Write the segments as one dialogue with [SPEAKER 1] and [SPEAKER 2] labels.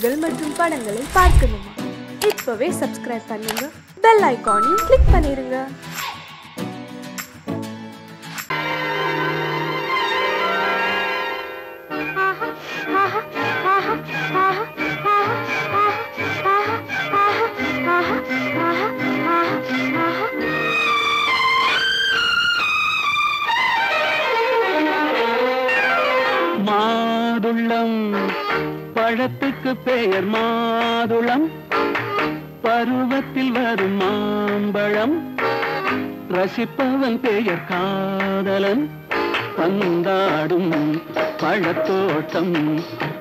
[SPEAKER 1] நிகழ்ச்சிகள் மற்றும் படங்களை பார்க்கணுமா? இப்பவே சப்ஸ்கிரைப் பண்ணுங்க, பெல் ஐகானையும் கிளிக் பண்ணிருங்க.
[SPEAKER 2] மாதுளம் பழத்துக்கு பெயர் மாதுளம், பருவத்தில் வரும் மாம்பழம், ரசிப்பவன் பெயர் காதலன், பந்தாடும் பழத்தோட்டம்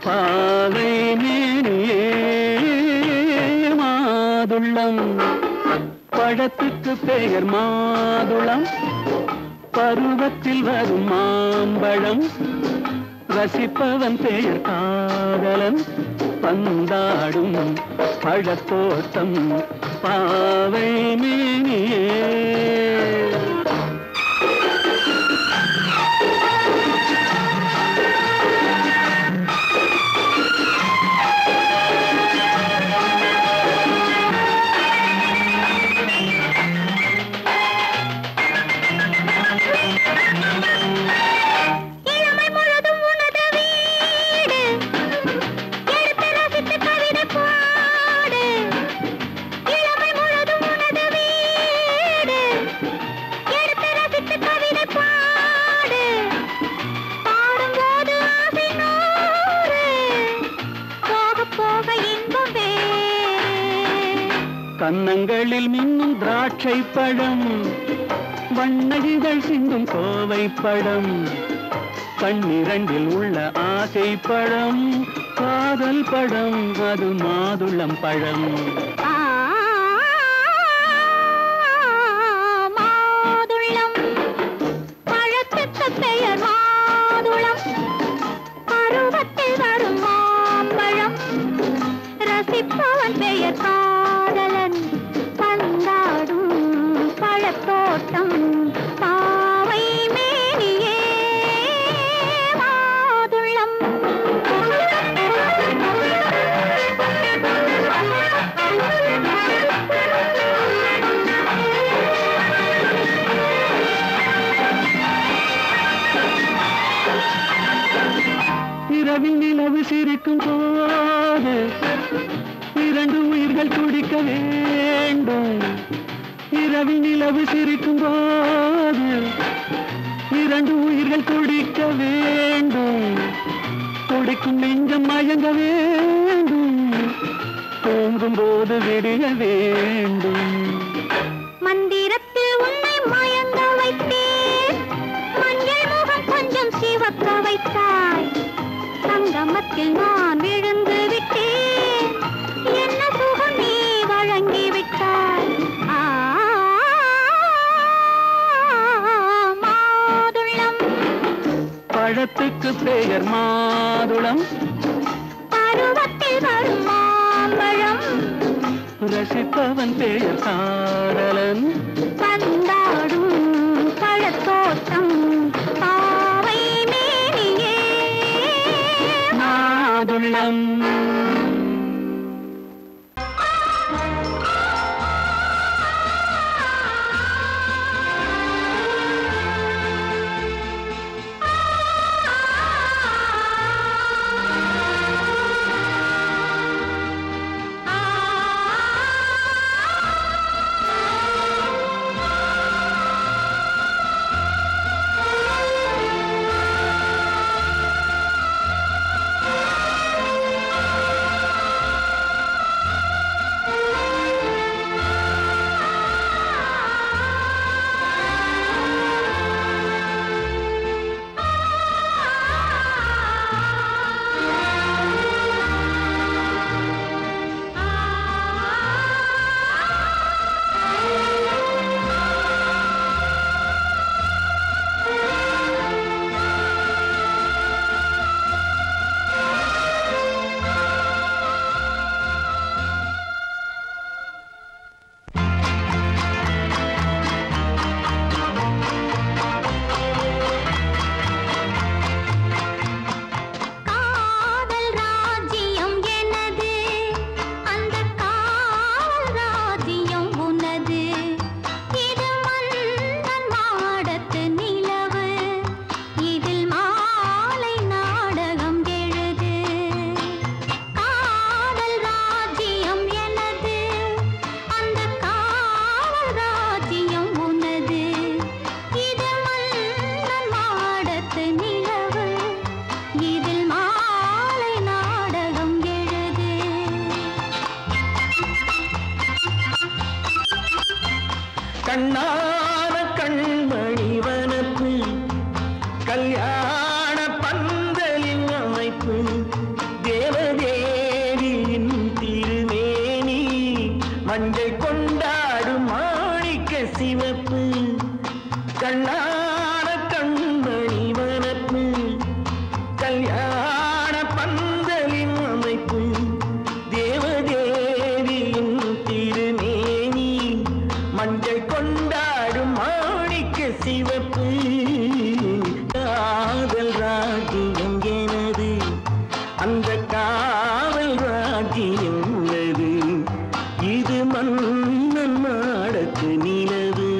[SPEAKER 2] பாவை மேனியே. மாதுளம் பழத்துக்கு பெயர் மாதுளம், பருவத்தில் வரும் மாம்பழம், ரசிப்பவன் பெயர் காதலன், பந்தாடும் பழத்தோட்டம் பாவை மேனியே. கன்னங்களில் மின்னும் திராட்சை பழம், வண்ணகிகள் சிந்தும் கோவை பழம், கண்ணிரண்டில் உள்ள ஆசை பழம் காதல் பழம், அது மாதுளம் பழம்.
[SPEAKER 3] மாதுளம் பழத்துக்கு பெயர் மாதுளம், பருவத்தில் வரும் மாம்பழம், ரசிப்பவன் பெயர் காதலன், பந்தாடும் பழத்தோட்டம் பாவை மேனியே. மாதுளம்
[SPEAKER 2] இரவில் நிலவு சிரிக்கும் போது இரண்டு உயிர்கள் துடிக்க வேண்டும். இரவில் நிலவு சிரிக்கும் போது இரண்டு உயிர்கள் துடிக்க வேண்டும். துடிக்கும் நெஞ்சம் மயங்க வேண்டும், தூங்கும் போது விடிய வேண்டும்.
[SPEAKER 3] மந்திரத்தில் உன்னை மயங்க வைத்தேன், மஞ்சள் முகம் கொஞ்சம் சிவக்க வைத்தாய், சங்கமத்தில் நான் விழுந்து விட்டேன், என்ன சுகம் நீ வழங்கி விட்டாய். மாதுளம்
[SPEAKER 2] பழத்துக்கு பெயர் மாதுளம்,
[SPEAKER 3] பருவத்தில் வரும் மாம்பழம்,
[SPEAKER 2] ரசிப்பவன் பெயர் காதலன்,
[SPEAKER 3] பந்தாடும் பழத்தோட்டம் பாவை மேனியே.
[SPEAKER 2] மாதுளம்.
[SPEAKER 4] கண்ணான கண்மணி வனப்பு கல்யாண பந்தலின் அமைப்பு தேவதேவியின் திருமேனி மஞ்சள் கொண்டாடும் மாணிக்க சிவப்பு கண்ணான கண்மணி வனப்பு கல்யாண பந்தலின் அமைப்பு தேவதேவியின் திருமேனி மஞ்சள் கொண்டாடும் மாணிக்க சிவப்பு காதல் ராஜ்யம் எனது அந்த காவல் ராஜ்யம் உள்ளது இது மன்னன் மாடத்து நிலவு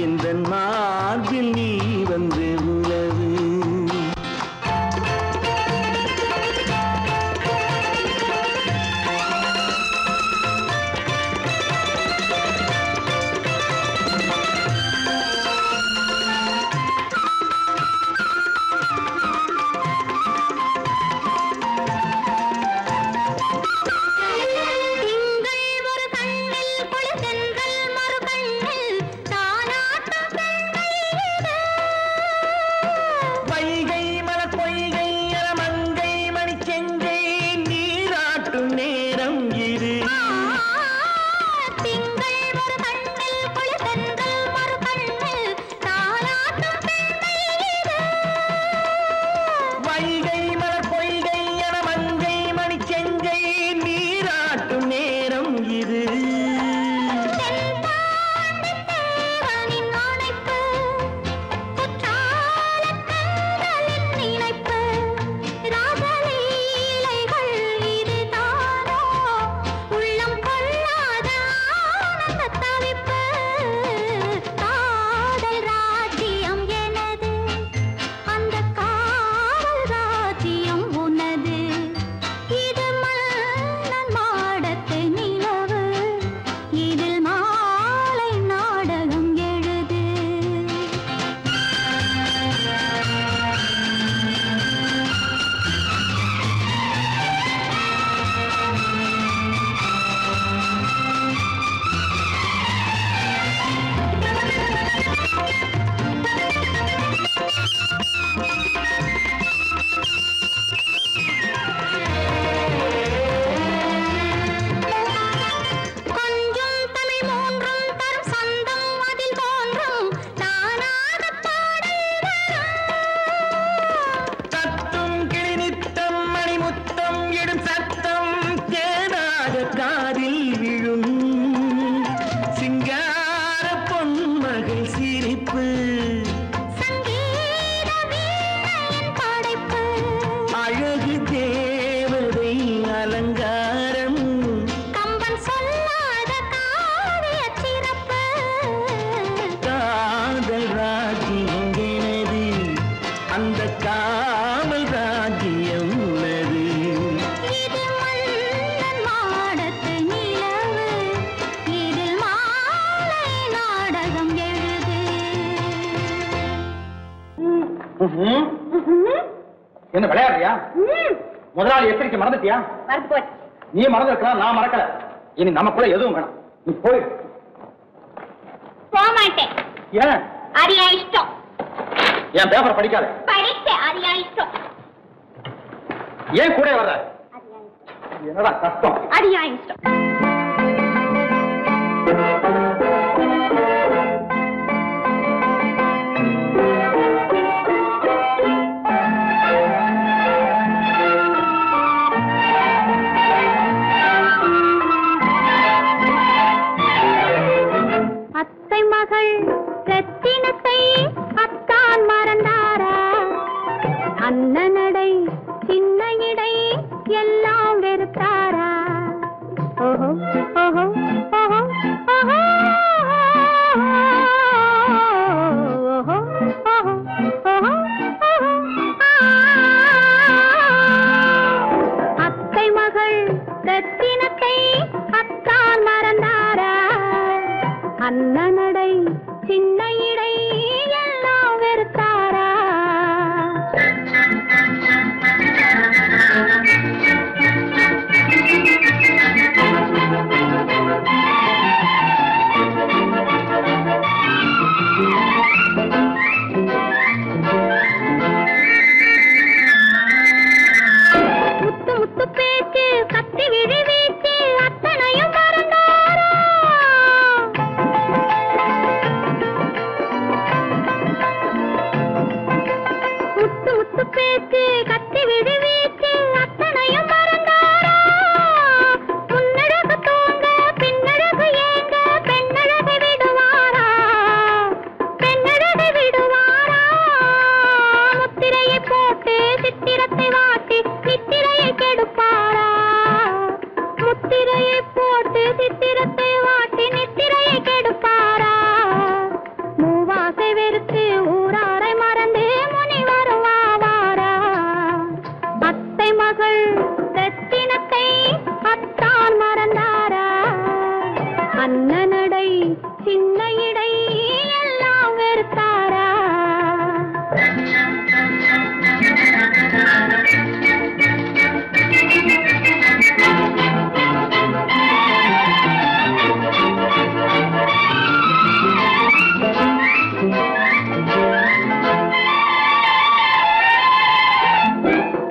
[SPEAKER 4] எந்த மார்பில் நீ வந்து உலவு
[SPEAKER 5] என்ன விளையாடுறியா? முதலாளி எச்சரிக்கை மறந்துட்டியா?
[SPEAKER 3] மறந்து போச்சு.
[SPEAKER 5] நீ மறந்துருக்கலாம், நான் மறக்கல. இனி நமக்குள்ள எதுவும் வேணாம், நீ போய்.
[SPEAKER 3] போக மாட்டேன்.
[SPEAKER 5] ஏன்?
[SPEAKER 3] அது என் இஷ்டம்.
[SPEAKER 5] என் பேப்பர் படிக்காத.
[SPEAKER 3] படிச்சேன், அது என் இஷ்டம்.
[SPEAKER 5] ஏன் கூட வர்ற? என்னடா கஷ்டம்?
[SPEAKER 3] அது என் இஷ்டம்.
[SPEAKER 6] மகள் ரத்தினத்தை அத்தான் மறந்தாரா? அண்ணனடை சின்ன இடை எல்லாம் வெறுத்தாரா? ஓஹோ ஓஹோ ஓஹோ ஓஹோ மாலையை போட்டு சித்திரத்தை வாட்டி நித்திரையை கெடுப்பாரா மூவாசை வெறுத்து ஊராரை மறந்து முனிவரும் வாவாரா அத்தை மகள் ரத்தினத்தை அத்தான் மறந்தாரா அண்ணனடை சின்ன இடை எல்லாம் வெறுத்தாரா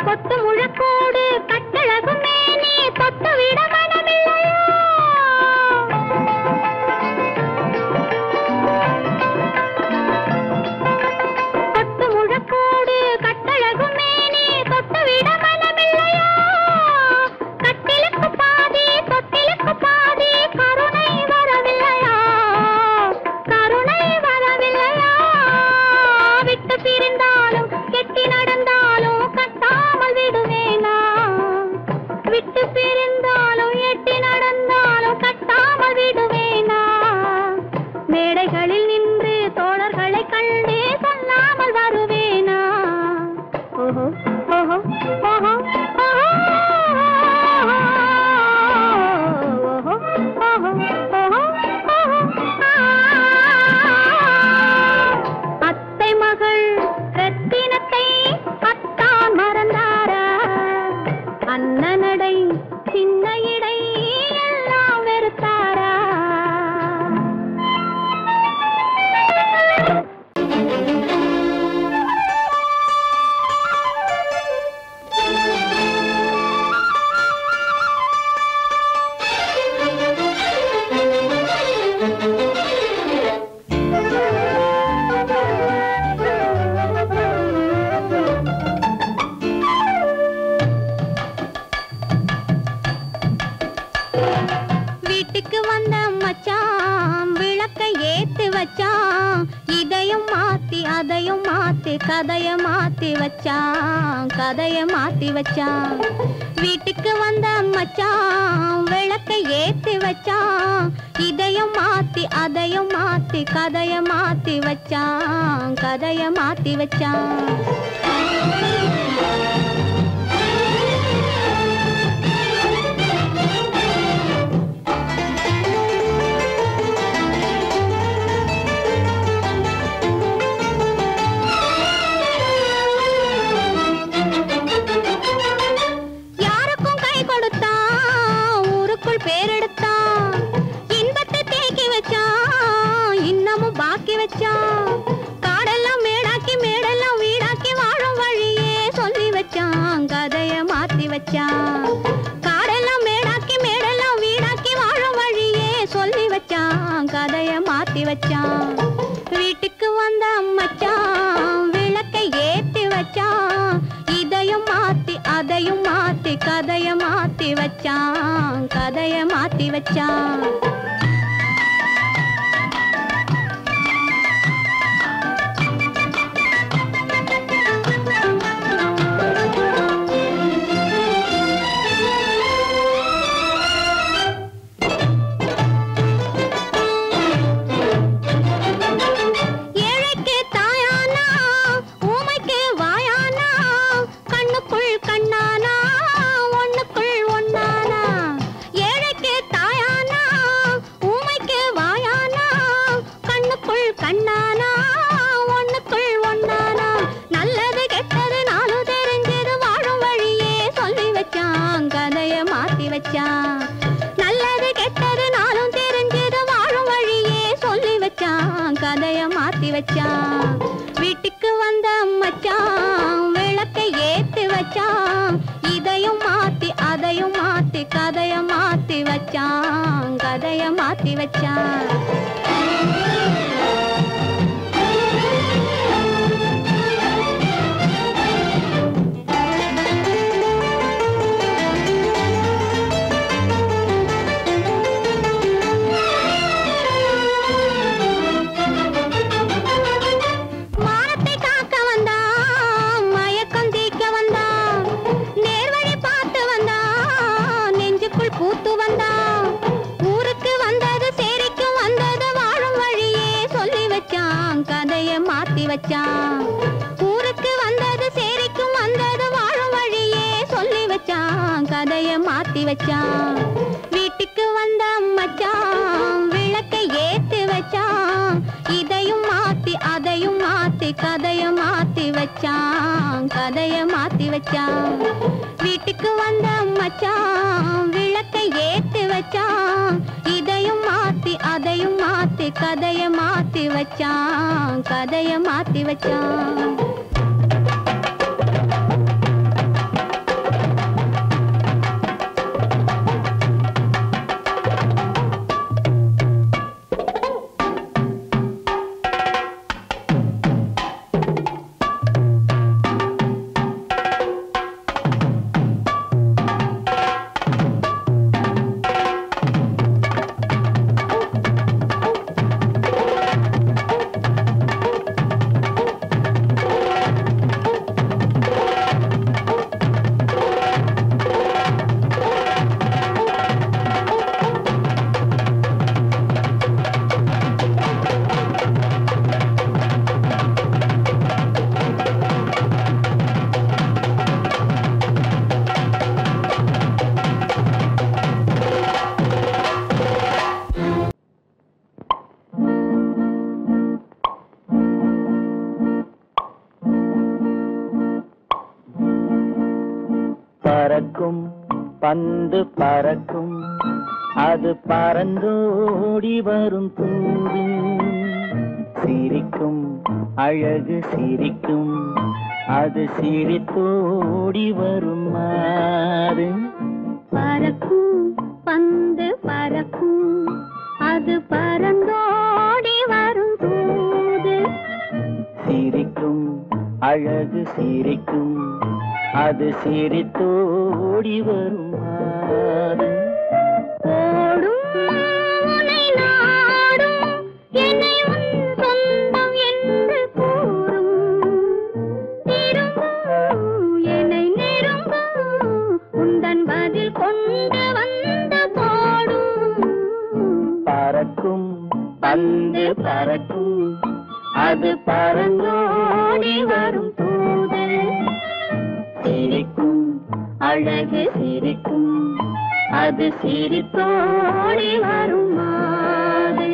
[SPEAKER 6] கொத்து முழக்கோடு கட்டழகும் மேனி தொட்டு விட மனமில்லையோ கொத்து முழக்கோடு கட்டழகும் மேனி தொட்டு விட மனமில்லையோ கட்டிலுக்கு பாதி தொட்டிலுக்கு பாதி கருணை வரவில்லையா கருணை வரவில்லையா விட்டு பிரிந்தாலும் கெட்டி நடந்தாலும் கட்டாமல் விடுவேனா விட்டு பிரிந்தாலும் எட்டி நடந்தாலும் கட்டாமல் விடுவேனா மேடைகளில் நின்று தோழர்களை கண்டு சொல்லாமல் வருவேனா ஓஹோ ஓஹோ ஓஹோ அத்தை மகள் ரத்தினத்தை அத்தான் மறந்தாரா அண்ணனடை சின்ன இடை எல்லாம் வெறுத்தாரா வீட்டுக்கு வந்த மச்சான் விளக்கை ஏத்தி வச்சான் இதையும் மாத்தி அதையும் மாத்தி கதைய மாத்தி வச்சான் கதைய மாத்தி வச்சான் வீட்டுக்கு வந்த மச்சான் விளக்கை ஏத்தி வச்சான் இதையும் மாத்தி அதையும் மாத்தி கதைய மாத்தி வச்சான் கதைய மாத்தி வச்சான் யாருக்கும் கை கொடுத்தான் ஊருக்குள் பேரெடுத்தான் இன்பத்தை தேக்கி வச்சான் இன்னமும் பாக்கி வச்சான் காடெல்லாம் மேடாக்கி மேடெல்லாம் வீடாக்கி வாழும் வழியே சொல்லி வச்சான் கதைய மாத்தி வச்சான் காடெல்லாம் மேடாக்கி மேடெல்லாம் வீடாக்கி வாழும் வழியே சொல்லி வச்சான் கதைய மாத்தி வச்சான் வீட்டுக்கு வந்த மச்சான் விளக்கை ஏத்தி வச்சான் இதையும் மாத்தி அதையும் மாத்தி கதைய மாத்தி வச்சான் கதைய மாத்தி வச்சான் ஏழைக்கு தாயானா ஊமைக்கு வாயானா கண்ணுக்குள் கண்ணானா ஒண்ணுக்குள் ஒண்ணானா ஏழைக்கு தாயானா ஊமைக்கு வாயானா கண்ணுக்குள் கண்ணானா ஒண்ணுக்குள் ஒண்ணானா நல்லது கெட்டது நாலு தெரிஞ்சது வாழும் வழியே சொல்லி வச்சான் கதைய மாத்தி வச்சான் நல்லது கெட்டது நாளும் தெரிஞ்சது வாழும் வழியே சொல்லி வச்சான் கதைய மாத்தி வச்சான் வீட்டுக்கு வந்த மச்சான் விளக்கை ஏத்தி வச்சான் இதையும் மாத்தி அதையும் மாத்தி கதைய மாத்தி வச்சான் கதைய மாத்தி வச்சான் பூத்து வந்தா வச்சான். ஊருக்கு வந்தது சேரிக்கும் வந்தது வாழும் வழியே சொல்லி வச்சான். கதைய மாத்தி வச்சான். வீட்டுக்கு வந்த மச்சான் விளக்கை ஏத்தி வச்சான். இதையும் மாத்தி அதையும் மாத்தி கதைய மாத்தி வச்சான். கதைய மாத்தி வச்சான். வீட்டுக்கு வந்த மச்சான் விளக்கை ஏத்தி வச்சான். இதையும் மாத்தி அதையும் மாத்தி கதைய மாத்தி வச்சான். கதைய மாத்தி வச்சான்.
[SPEAKER 4] பறக்கும் பந்து பறக்கும் அது பறந்தோடி வரும் தூது. சிரிக்கும் அழகு சிரிக்கும் அது சிரித்தோடி வரும் மாறு.
[SPEAKER 6] பறக்கும் பந்து பறக்கும் அது பறந்தோடி வரும் தூது.
[SPEAKER 4] சிரிக்கும் அழகு சிரிக்கும் அது சிரித்தோடி வரும் மாறு.
[SPEAKER 6] ஓடும் உன்னை நாடும் என்னை உன் சொந்தம் என்று கூறும். திரும்பும் என்னை நெருங்கும் உந்தன் பதில் கொண்டு வந்து போடும்.
[SPEAKER 4] பறக்கும் பந்து பறக்கும் அது பறந்தோடி வரும் தூது. சிரிக்கும் அழகு சிரிக்கும் அது சிரித்தோடி வரும் மாறு.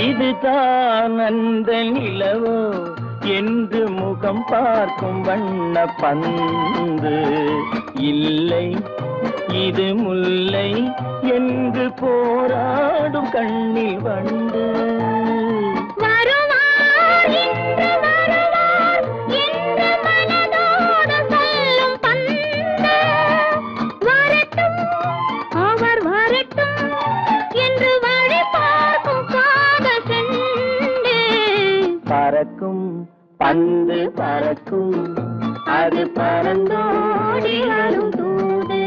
[SPEAKER 4] இதுதான் அந்த நிலவோ என்று முகம் பார்க்கும் வண்ண பந்து. இல்லை இது முல்லை என்று போராடும் கண்ணில் வண்டு.
[SPEAKER 6] வருவார் என்று வருவார் என்று மனதோடு சொல்லும் பந்து. வரட்டும் அவர் வரட்டும் என்று வழி பார்க்கும் காதல் செண்டு.
[SPEAKER 4] பறக்கும் பந்து பறக்கும் அது பறந்தோடி வரும் தூது.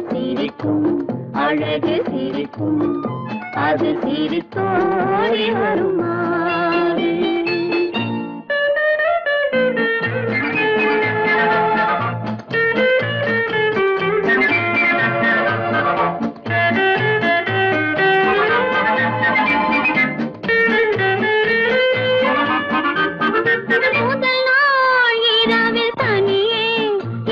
[SPEAKER 4] சிரிக்கும் அழகு சிரிக்கும் அது சிரித்தோடி வரும் மாறு. முதல் நாள் இரவில் தனியே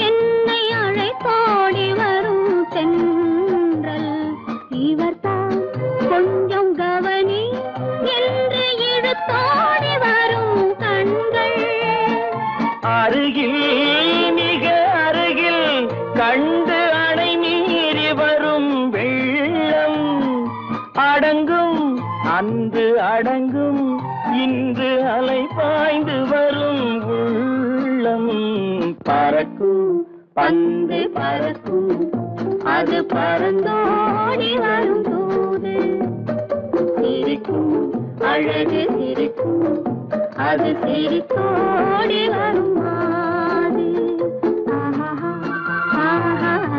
[SPEAKER 4] என்னை அழைத்தோடி வரும் தென்றல். இவர்தான் கொஞ்சம் கவனி என்று இழுத்தோடி வரும் கண்கள். அருகில் மிக அருகில் கண்டு அணை மீறி வரும் வெள்ளம். அடங்கும் அன்று அடங்கும் இன்று அலை பாய்ந்து வரும் உள்ளம். பறக்கும் பந்து பறக்கும் அது பறந்தோடி வரும் தூது. சிரிக்கும் அழகு சிரிக்கும் அது சிரித்தோடி வரும் மாறு. ஆஹா ஆஹா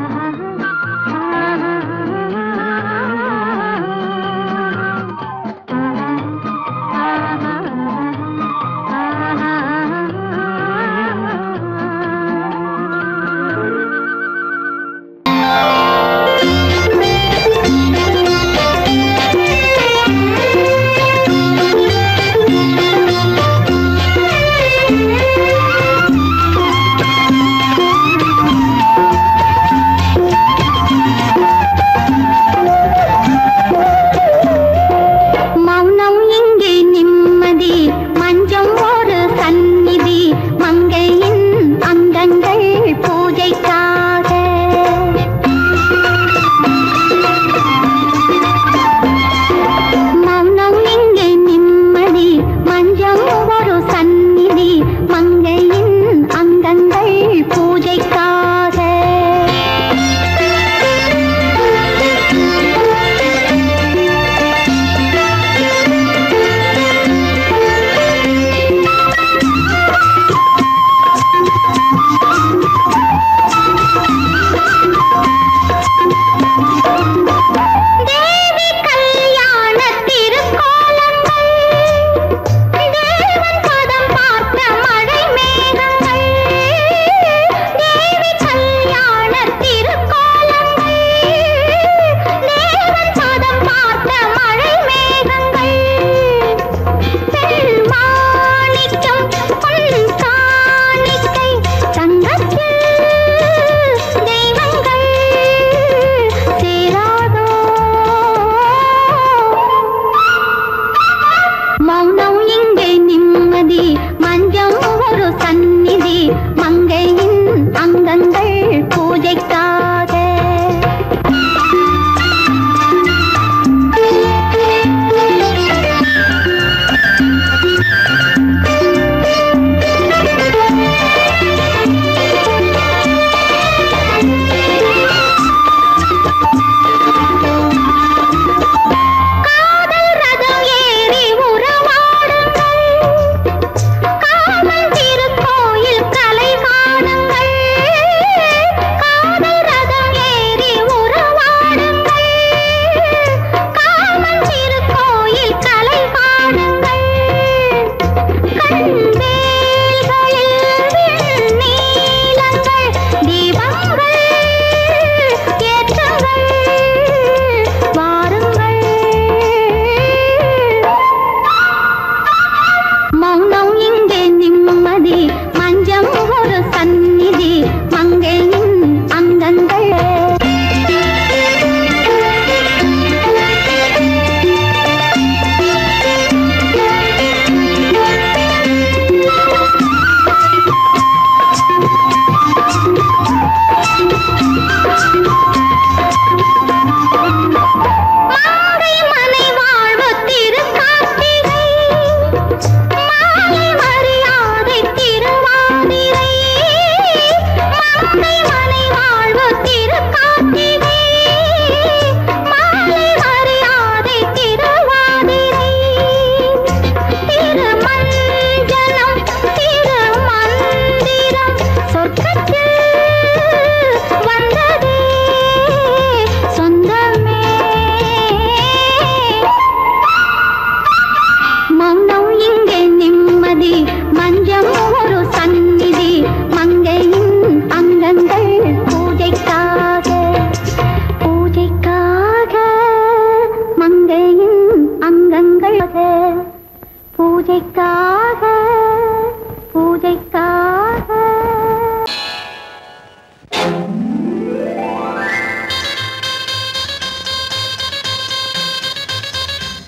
[SPEAKER 4] மௌனம் இங்கே நிம்மதி மஞ்சம் ஒரு சந்நிதி மங்கையின் அங்கங்கள் பூஜைக்காக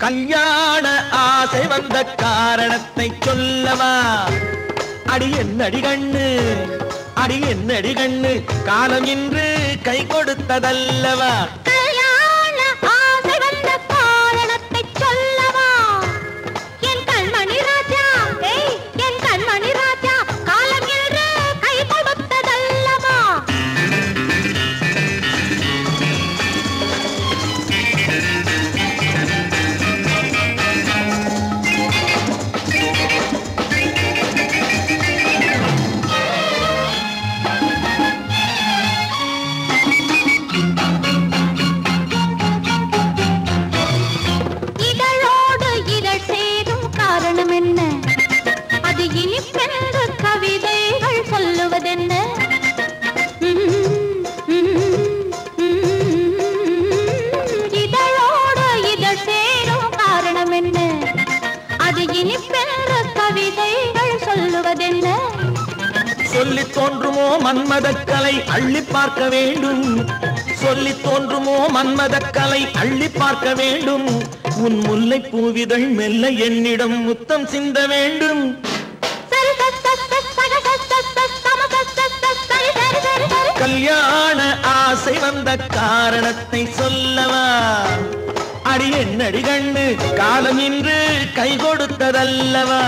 [SPEAKER 7] கல்யாண ஆசை வந்த காரணத்தை சொல்லவா? அடி என்னடி கண்ணு, அடி என்னடி கண்ணு, காலம் இன்று கை கொடுத்ததல்லவா?
[SPEAKER 4] கல்யாண ஆசை வந்த காரணத்தை சொல்லவா? என் கண்மணி ராஜா, என் கண்மணி ராஜா, காலம் இன்று கை கொடுத்ததல்லவா?
[SPEAKER 7] சொல்லி தோன்றுமோ மன்மதக்கலை அள்ளி பார்க்க வேண்டும், சொல்லி தோன்றுமோ மன்மதக்கலை அள்ளி பார்க்க வேண்டும். உன் முல்லை பூவிதழ் மெல்ல என்னிடம் முத்தம் சிந்த வேண்டும். கல்யாண ஆசை வந்த காரணத்தை சொல்லவா? அடி என்னடி கண்ணு, காலம் இன்று கை கொடுத்ததல்லவா?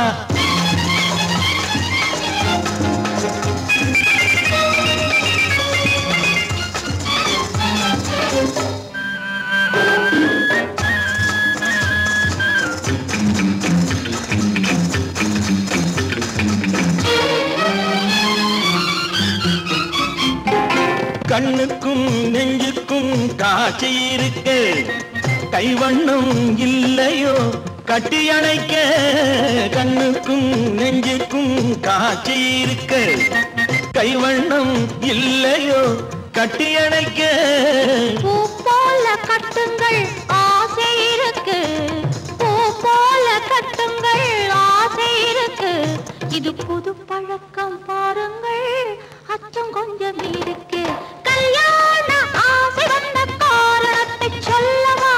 [SPEAKER 7] கண்ணுக்கும் நெஞ்சுக்கும் காட்சி இருக்கு, கைவண்ணம் இல்லையோ கட்டி அணைக்க? கண்ணுக்கும் நெஞ்சுக்கும் காட்சி இருக்கு, கைவண்ணம் இல்லையோ கட்டி அணைக்க?
[SPEAKER 4] பூ போல கட்டுங்கள் ஆசை இருக்கு, பூ போல கட்டுங்கள் ஆசை இருக்கு. இது புது பழக்கம் பாருங்கள், அச்சம் கொஞ்சம் இருக்கு. கல்யாண ஆசை வந்த காரணத்தை சொல்லவா?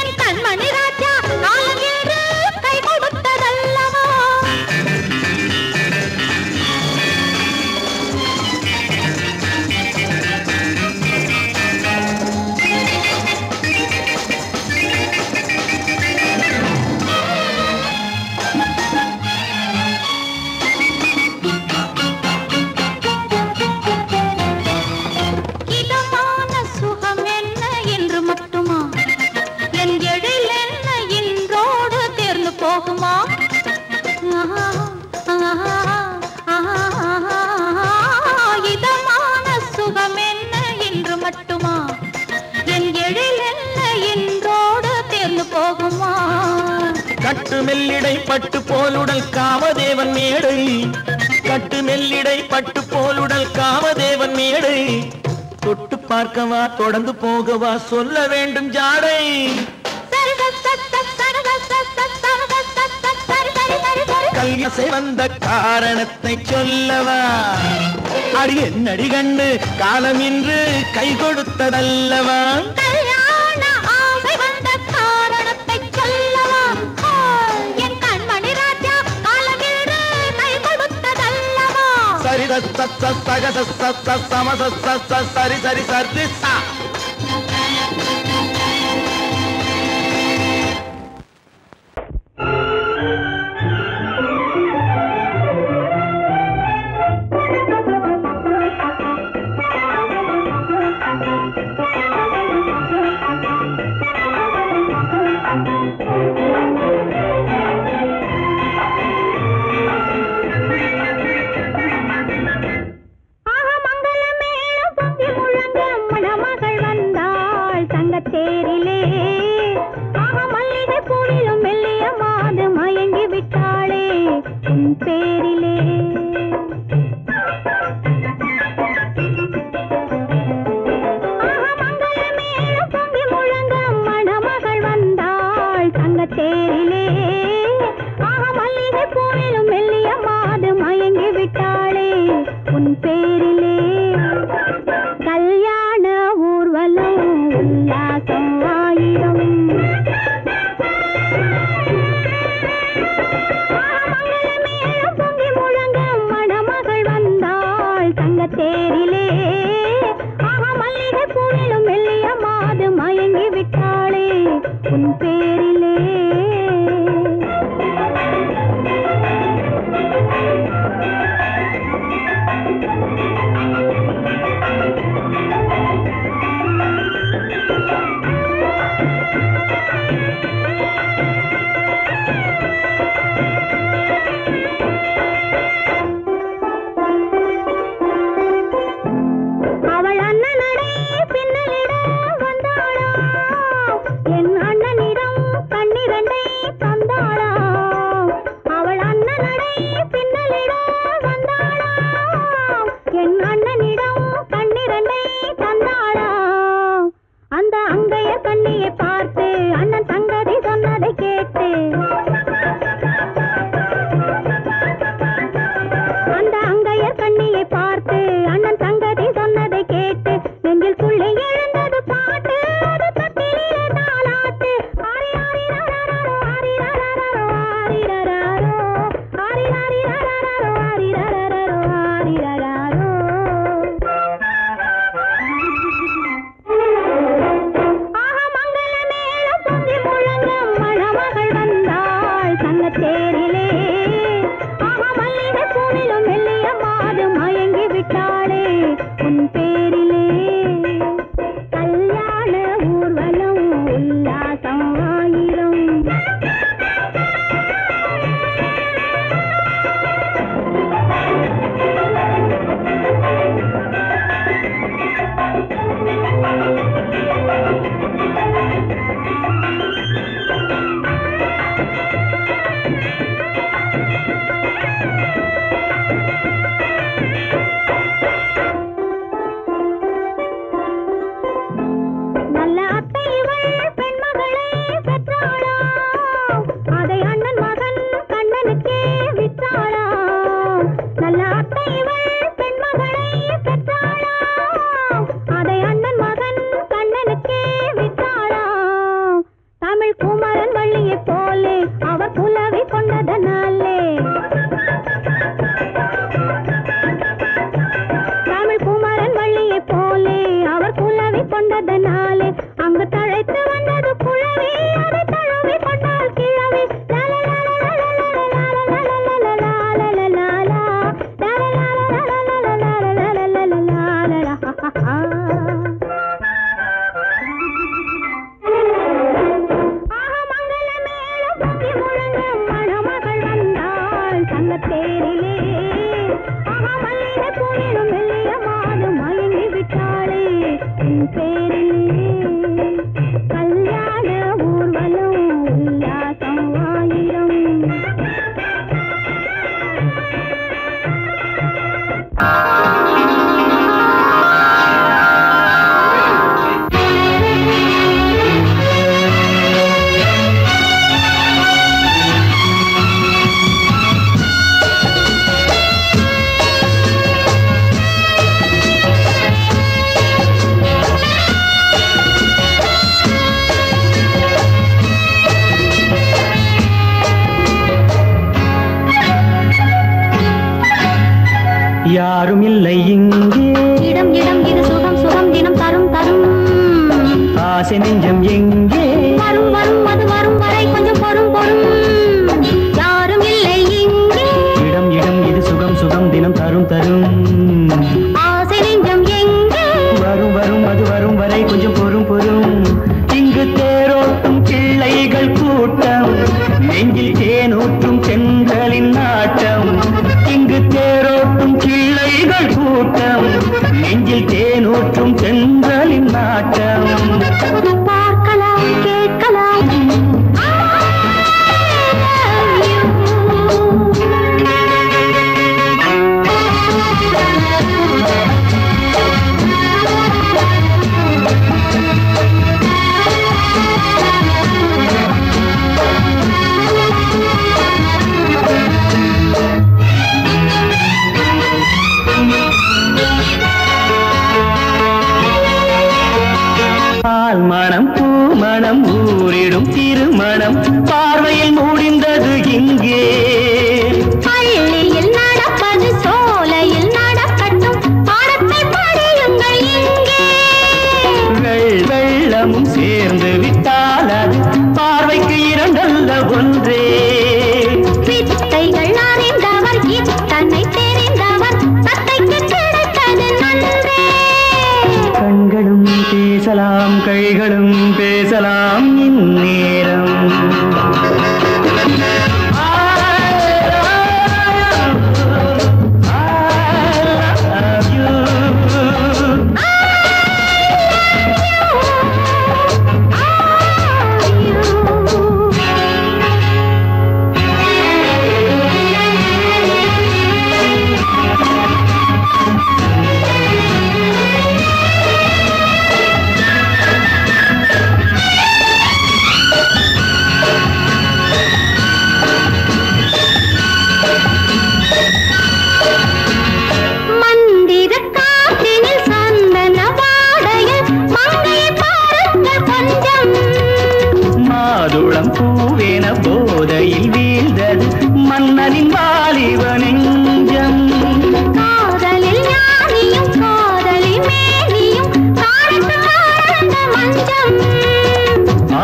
[SPEAKER 4] என் கண்மணி ராஜா, காலம் என்று போகுமா? இதமான சுகம் என்ன இன்று மட்டுமா? என் எழில் என்ன இன்றோடு தேர்ந்து போகுமா?
[SPEAKER 7] கட்டு மெல்லிடை பட்டு போலுடல் காமதேவன் மேடை, கட்டு மெல்லிடை பட்டு போலுடல் காமதேவன் மேடை. தொட்டு பார்க்கவா தொடர்ந்து போகவா சொல்ல வேண்டும் ஜாடை. கல்யாசை வந்த காரணத்தை சொல்லவா? அடி என்னடி கண்டு காலம் இன்று கை கொடுத்ததல்லவா?
[SPEAKER 4] கல்யாண ஆசை வந்த காரணத்தை சொல்லவா? என் கண்மணி ராஜா காலம் இன்று கை கொடுத்ததல்லவா?
[SPEAKER 7] சரி சக சம சரி சரி சரி சா.
[SPEAKER 6] தேரிலே மல்லிகை பூவிலும் மெல்லிய மாது மயங்கி விட்டாளே உன் பேரிலே கல்யாண ஊர்வலம் உல்லாசம் ஆயிரம்.
[SPEAKER 2] யாரும் இல்லை இங்கே
[SPEAKER 6] இடம் இடம் இது சுகம் சுகம் தினம் தரும் தரும்
[SPEAKER 2] ஆசை நெஞ்சம் எங்கே
[SPEAKER 6] வரும் வரும் அது வரும் வரை கொஞ்சம் பொறும் பொறும் யாரும் இல்லை இங்கே
[SPEAKER 2] இடம் இடம் இது சுகம் சுகம் தினம் தரும் தரும்
[SPEAKER 6] ஆசை நெஞ்சம் எங்கே
[SPEAKER 2] வரும் வரும் அது வரும் வரை கொஞ்சம் பொறும் பொறும் இங்கு தேரோட்டும் கிள்ளைகள் கூட்டம் நெஞ்சில் தேனூற்றும் செங்கலின் நாட்டம் இங்கு தேரோட்டும் கிள்ளைகள் கூட்டம் நெஞ்சில் தேனூற்றும் செங்கலின் நாட்டம்
[SPEAKER 6] பார்க்கலாம் கேட்கலாம்
[SPEAKER 2] மனம் பூமணம் ஊரிடும் திருமணம் பார்வையில் முடிந்தது இங்கே
[SPEAKER 6] பள்ளியில் நடப்பது சோலையில் நடக்கட்டும் பாடத்தை படியுங்கள் இங்கே
[SPEAKER 2] வெள்ளமும் சேர்ந்து விட்டால் அது பார்வைக்கு இரண்டல்ல ஒன்றே
[SPEAKER 6] வித்தைகள் அறிந்தவர் இத்தனை தெரிந்தவர் தத்தைக்கு கிடைத்தது நன்றே
[SPEAKER 2] கண்களும் பேசலாம் கைகளும் பேசலாம் இந்நேரம் பூவேன போதையில் வீழ்ந்தது மன்னனின் வாலிப நெஞ்சம்
[SPEAKER 6] காதலில் ஞானியும் காதலில் மேனியும் காணத்து மஞ்சம்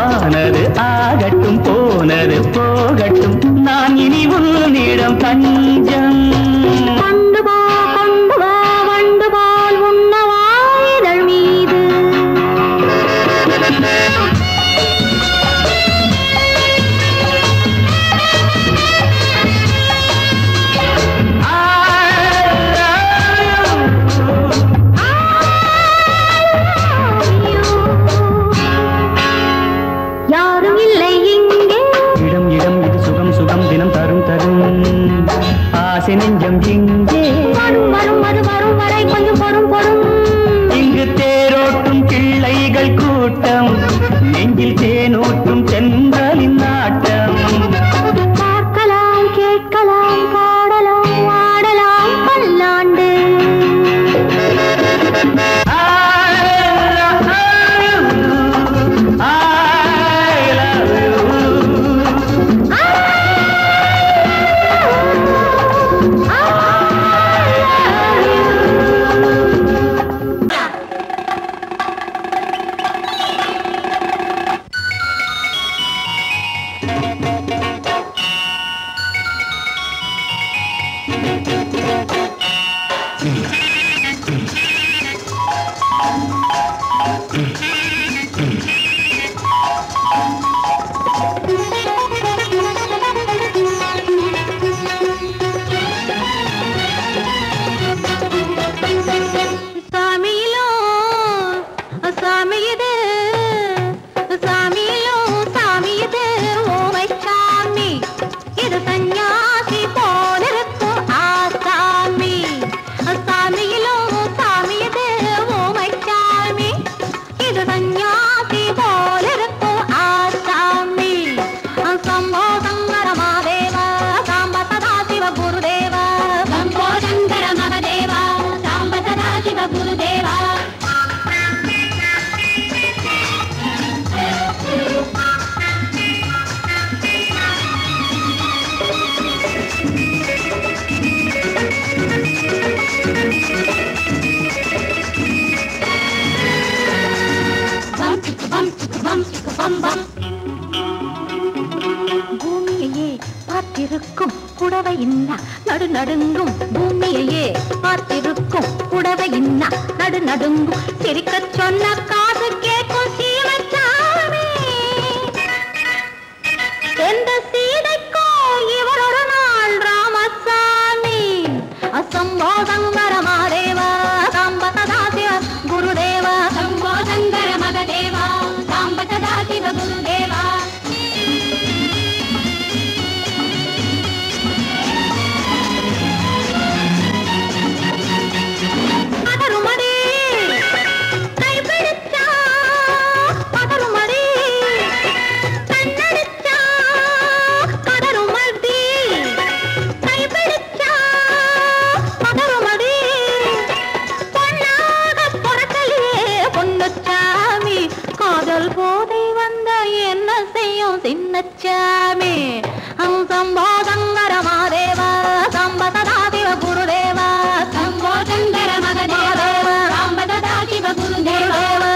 [SPEAKER 2] ஆனது ஆகட்டும் போனது போகட்டும் நான் இனி உன்னிடம் தஞ்சம்
[SPEAKER 6] கொண்டு வா வண்டு போல் உண்ணவா இதழ் மீது யாரும் இல்லை இங்கே
[SPEAKER 2] இடம் இடம் இது சுகம் சுகம் தினம் தரும் தரும் ஆசை நெஞ்சம் இங்கே
[SPEAKER 6] வரும் வரும் அது வரும் வரை கொஞ்சம் பொறும் பொறும்
[SPEAKER 2] இங்கு தேரோட்டும் கிள்ளைகள் கூட்டம் நெஞ்சில் தேனூற்றும் சென்றலின் நாட்டம்
[SPEAKER 6] பார்க்கலாம் கேட்கலாம் பாடலாம் ஆடலாம் பல்லாண்டு
[SPEAKER 4] சன்னியாசி போலிருக்கும் ஆசாமி சாமியிலும் சாமியது ஓமைச்சாமி இது சன்னியாசி போலிருக்கும் ஆசாமி சம்போ சங்கர மகாதேவா சாம்ப சதா சிவ குருதேவா சம்போ சங்கர மகாதேவா சாம்ப சதா சிவ குருதேவா பூமியையே பார்த்திருக்கும் புடவை இன்னா நடு நடுங்கும் பூமியையே பார்த்திருக்கும் புடவை இன்னா நடு நடுங்கும் சிரிக்க சொன்ன காது கேட்கும் சீமச்சாமி எந்த சீதைக்கோ இவர் ஒரு நாள் ராமசாமி அசம்போ சங்கர மகாதேவா சாம்ப சதா சிவ குருதேவா சம்போ சங்கர மகாதேவா சாம்ப சதா சிவ குருதேவா பதறுமடி கைபிடிச்சா பதறுமடி கண்ணடிச்சா பதறுமடி கைபிடிச்சா பதறுமடி பொன்னாக பொறக்கலையே பொன்னுச்சாமி காதல் போதை வந்த என்ன செய்யும் சின்னச்சாமி சம்போ சங்கர மகாதேவா சம்ப சதா சிவ குருதேவா சம்போ சங்கர மகாதேவா சம்ப சதா சிவ குருதேவா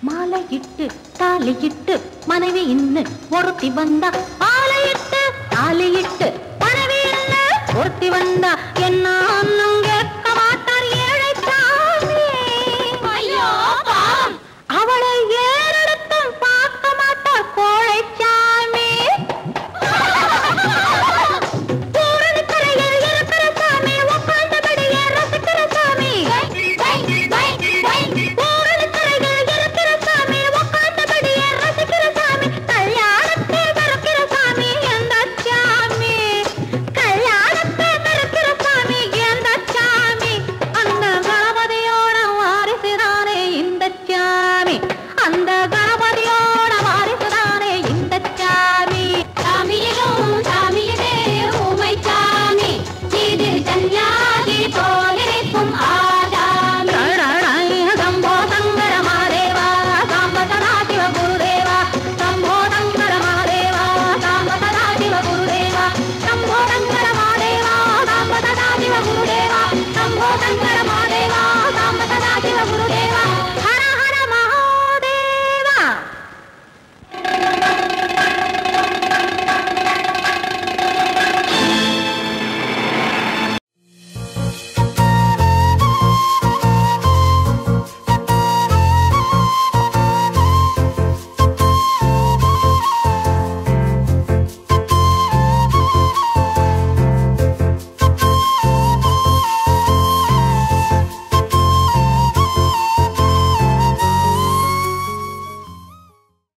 [SPEAKER 4] மாலையிட்டு தாலியிட்டு மனைவி இன்னு ஒருத்தி வந்தா ஆலையிட்டு தாலியிட்டு மனைவி இன்னு ஒருத்தி வந்தா என்ன